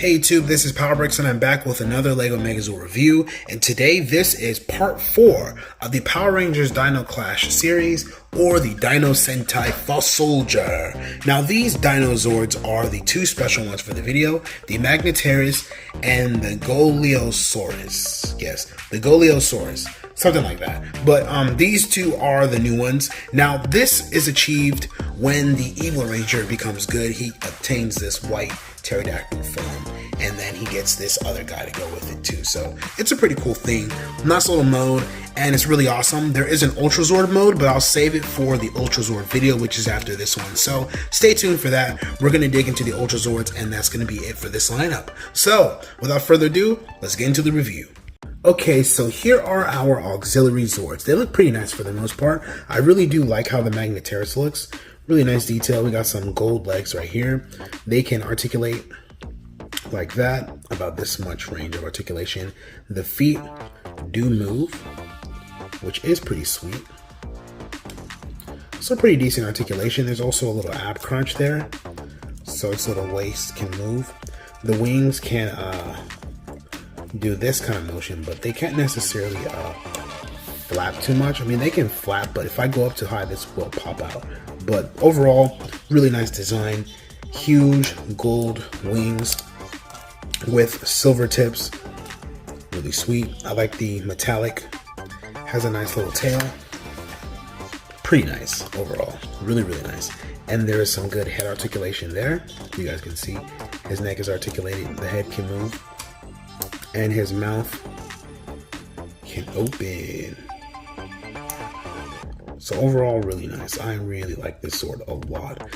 Hey YouTube, this is PowerBricks and I'm back with another LEGO Megazord review, and today this is part 4 of the Power Rangers Dino Clash series, or the Dino Sentai False Soldier. Now these Dino Zords are the two special ones for the video, the Magnetus and the Goliosaurus. Yes, the Goliosaurus. Something like that. But these two are the new ones. Now this is achieved when the Evil Ranger becomes good. He obtains this white pterodactyl form, and then he gets this other guy to go with it too. So it's a pretty cool thing. Nice little mode, and it's really awesome. There is an Ultra Zord mode, but I'll save it for the Ultra Zord video, which is after this one. So stay tuned for that. We're going to dig into the Ultra Zords, and that's going to be it for this lineup. So without further ado, let's get into the review. Okay, so here are our auxiliary Zords. They look pretty nice for the most part. I really do like how the Magnetus looks. Really nice detail. We got some gold legs right here. They can articulate like that, about this much range of articulation. The feet do move, which is pretty sweet. So pretty decent articulation. There's also a little ab crunch there, so its little waist can move. The wings can do this kind of motion, but they can't necessarily flap too much. I mean, they can flap, but if I go up too high, this will pop out. But overall, really nice design. Huge gold wings with silver tips. Really sweet. I like the metallic. Has a nice little tail. Pretty nice overall. Really, really nice. And there is some good head articulation there. You guys can see his neck is articulated. The head can move. And his mouth can open. So overall, really nice. I really like this Zord a lot.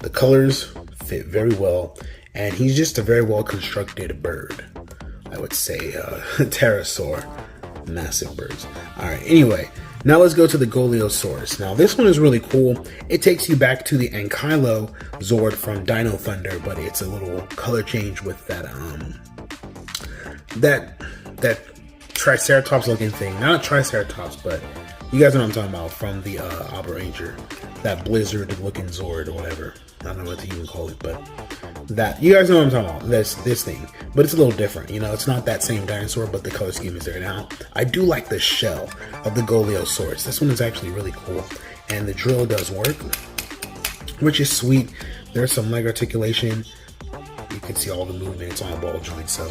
The colors fit very well, and he's just a very well constructed bird. I would say pterosaur. Massive birds. Alright, anyway, now let's go to the Goliosaurus. Now this one is really cool. It takes you back to the Ankylo Zord from Dino Thunder, but it's a little color change with that Triceratops looking thing. Not a Triceratops, but you guys know what I'm talking about from the Saber Ranger. That blizzard looking Zord or whatever. I don't know what to even call it, but that, you guys know what I'm talking about. This thing. But it's a little different, you know, it's not that same dinosaur, but the color scheme is there. Now, I do like the shell of the Goliosaurus. This one is actually really cool. And the drill does work, which is sweet. There's some leg articulation. You can see all the movement. It's on a ball joint, so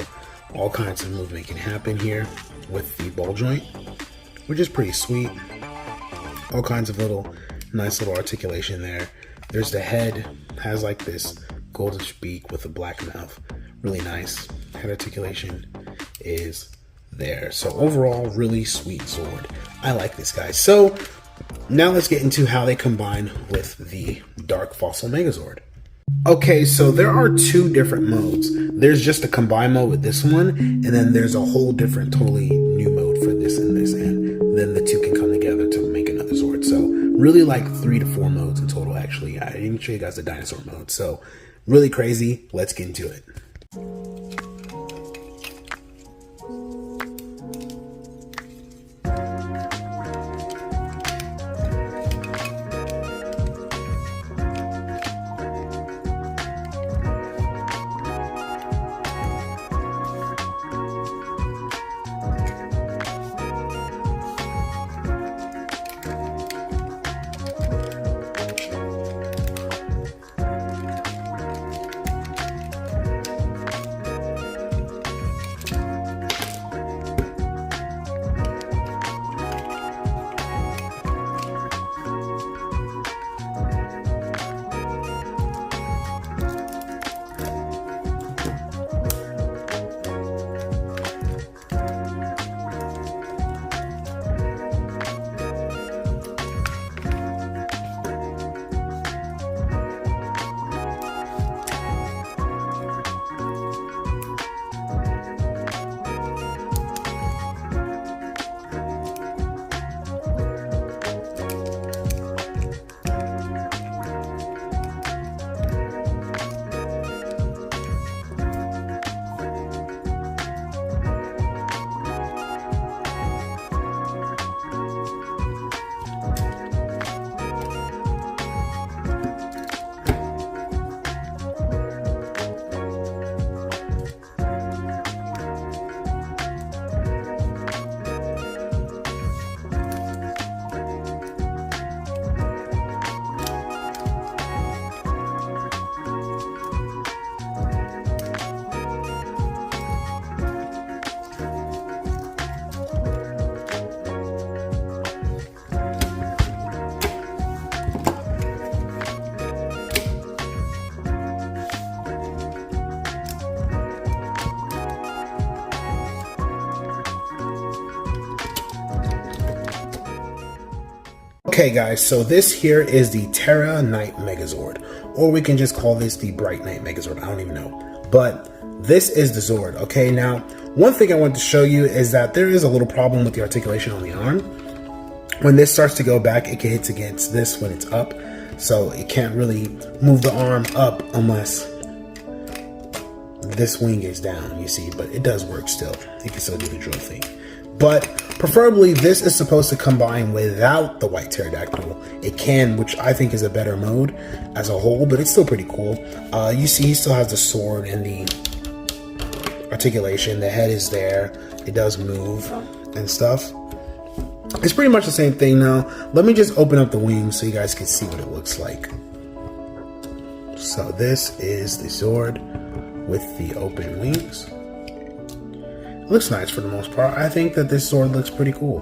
all kinds of movement can happen here with the ball joint, which is pretty sweet. All kinds of nice little articulation there. There's the head, has like this goldish beak with a black mouth. Really nice. Head articulation is there. So overall, really sweet Zord. I like this guy. So now let's get into how they combine with the Dark Fossil Megazord. Okay, so there are two different modes. There's just a combine mode with this one, and then there's a whole different, totally new mode for this, and then the two can come together to make another Zord. So really like 3 to 4 modes in total, actually. I didn't show you guys the dinosaur mode, so really crazy. Let's get into it. Okay guys, so this here is the Terra Night Megazord, or we can just call this the Bright Night Megazord, I don't even know. But this is the Zord, okay? Now, one thing I want to show you is that there is a little problem with the articulation on the arm. When this starts to go back, it hits against this when it's up, so it can't really move the arm up unless this wing is down, you see, but it does work still. You can still do the drill thing. But preferably this is supposed to combine without the white pterodactyl. It can, which I think is a better mode as a whole, but it's still pretty cool. You see he still has the sword and the articulation. The head is there. It does move and stuff. It's pretty much the same thing now. Let me just open up the wings so you guys can see what it looks like. So this is the Zord with the open wings. It looks nice for the most part. I think that this Zord looks pretty cool.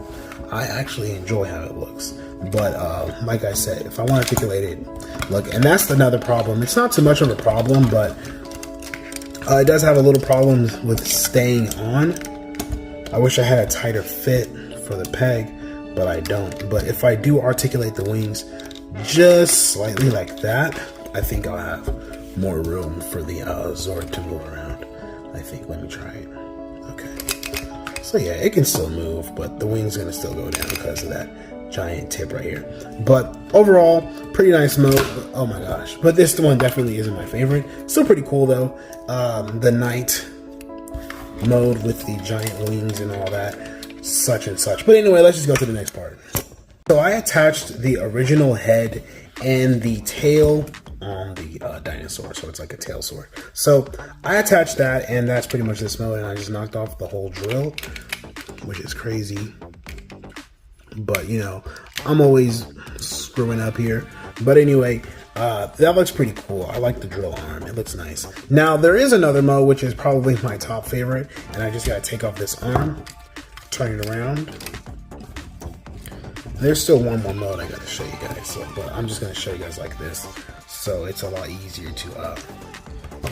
I actually enjoy how it looks. But like I said, if I want to articulate it, look, and that's another problem. It's not too much of a problem, but it does have a little problem with staying on. I wish I had a tighter fit for the peg, but I don't. But if I do articulate the wings just slightly like that, I think I'll have more room for the Zord to move around. I think. Let me try it. Okay. So yeah, it can still move, but the wing's gonna still go down because of that giant tip right here. But overall, pretty nice mode. Oh my gosh. But this one definitely isn't my favorite. Still pretty cool though. The night mode with the giant wings and all that, such and such. But anyway, let's just go to the next part. So I attached the original head and the tail on the dinosaur, so it's like a tail sword. So I attached that, and that's pretty much this mode, and I just knocked off the whole drill, which is crazy. But you know, I'm always screwing up here. But anyway, that looks pretty cool. I like the drill arm. It looks nice. Now there is another mode which is probably my top favorite, and I just gotta take off this arm, turn it around. There's still one more mode I gotta show you guys, so, but I'm just gonna show you guys like this, so it's a lot easier to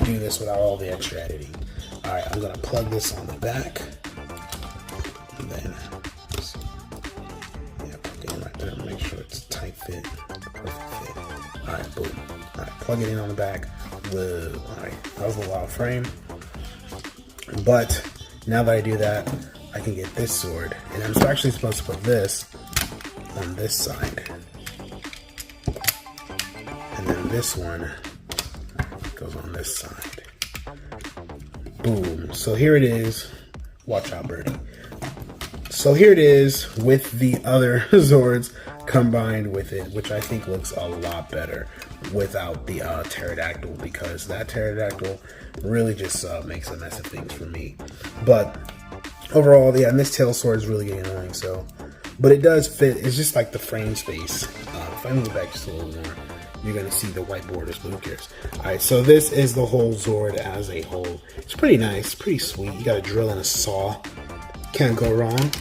do this without all the extra editing. All right, I'm gonna plug this on the back, and then yeah, plug it in right there. Make sure it's a tight fit, perfect fit. All right, boom. All right, plug it in on the back. Whoa. All right, that was a little out of frame, but now that I do that, I can get this sword, and I'm actually supposed to put this on this side, and then this one goes on this side. Boom. So here it is. Watch out, birdie. So here it is with the other Zords combined with it, which I think looks a lot better without the pterodactyl, because that pterodactyl really just makes a mess of things for me. But overall, yeah, and this tail sword is really getting annoying, so. But it does fit. It's just like the frame space. If I move back just a little more, you're going to see the white borders, but who cares? Alright, so this is the whole Zord as a whole. It's pretty nice, pretty sweet. You got a drill and a saw. Can't go wrong.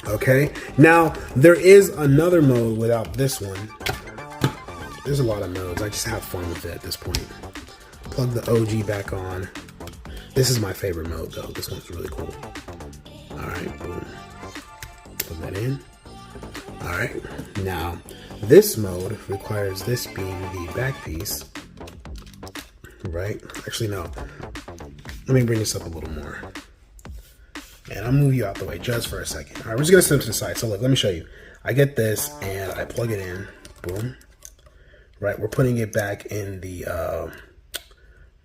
Okay, now there is another mode without this one. There's a lot of modes. I just have fun with it at this point. Plug the OG back on. This is my favorite mode though. This one's really cool. Alright, boom. Plug that in. Alright, now this mode requires this being the back piece, right? Actually, no. Let me bring this up a little more. And I'll move you out the way just for a second. Alright, we're just gonna set them to the side. So look, let me show you. I get this and I plug it in. Boom. Right, we're putting it back in the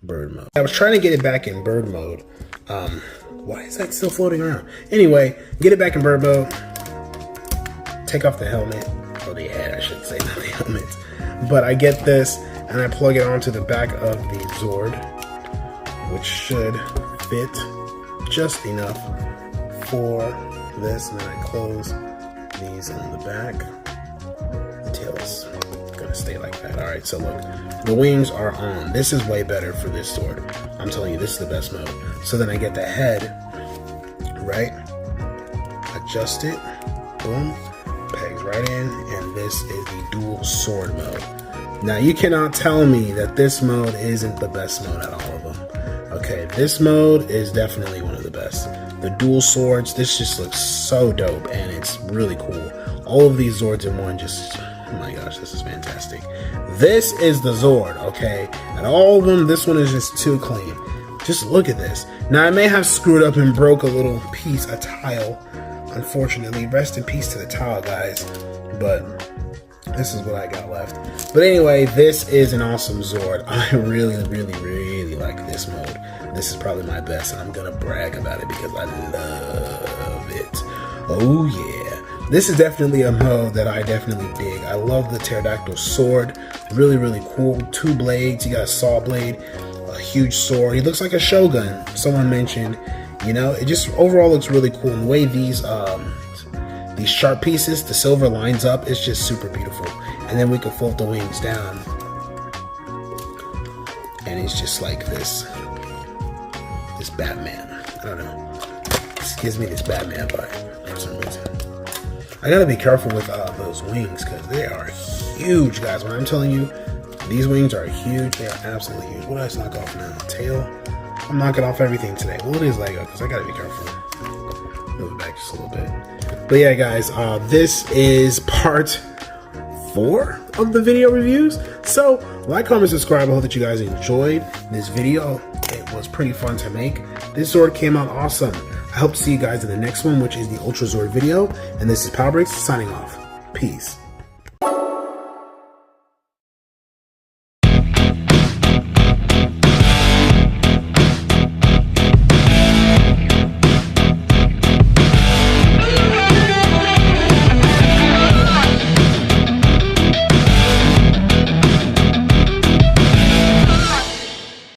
bird mode. I was trying to get it back in bird mode. Why is that still floating around? Anyway, get it back in bird mode. Take off the helmet, or the head, I should say, not the helmet. But I get this, and I plug it onto the back of the Zord, which should fit just enough for this. And then I close these on the back. The tail's gonna stay like that. All right, so look, the wings are on. This is way better for this Zord. I'm telling you, this is the best mode. So then I get the head, right? Adjust it, boom. Pegs right in, and this is the dual sword mode. Now you cannot tell me that this mode isn't the best mode out of all of them. Okay, this mode is definitely one of the best. The dual swords, this just looks so dope, and it's really cool. All of these Zords in one, just, oh my gosh, this is fantastic. This is the Zord, okay? And all of them, this one is just too clean. Just look at this. Now, I may have screwed up and broke a little piece, a tile, unfortunately. Rest in peace to the tile, guys. But this is what I got left. But anyway, this is an awesome Zord. I really, really, really like this mode. This is probably my best, and I'm gonna brag about it because I love it. Oh yeah. This is definitely a mode that I definitely dig. I love the pterodactyl sword. Really, really cool. 2 blades. You got a saw blade, a huge sword. He looks like a shogun. Someone mentioned, you know, it just overall looks really cool. And the way these sharp pieces, the silver lines up, it's just super beautiful. And then we can fold the wings down, and it's just like this Batman. I don't know. This gives me this Batman vibe for some reason. I gotta be careful with those wings because they are huge, guys. When I'm telling you, these wings are huge. They are absolutely huge. What else knock off now? Tail. I'm knocking off everything today. Well, it is Lego because I gotta be careful. Move it back just a little bit. But yeah, guys, this is part 4 of the video reviews. So like, comment, subscribe. I hope that you guys enjoyed this video. It was pretty fun to make. This Zord came out awesome. I hope to see you guys in the next one, which is the Ultra Zord video. And this is Power Breaks signing off. Peace.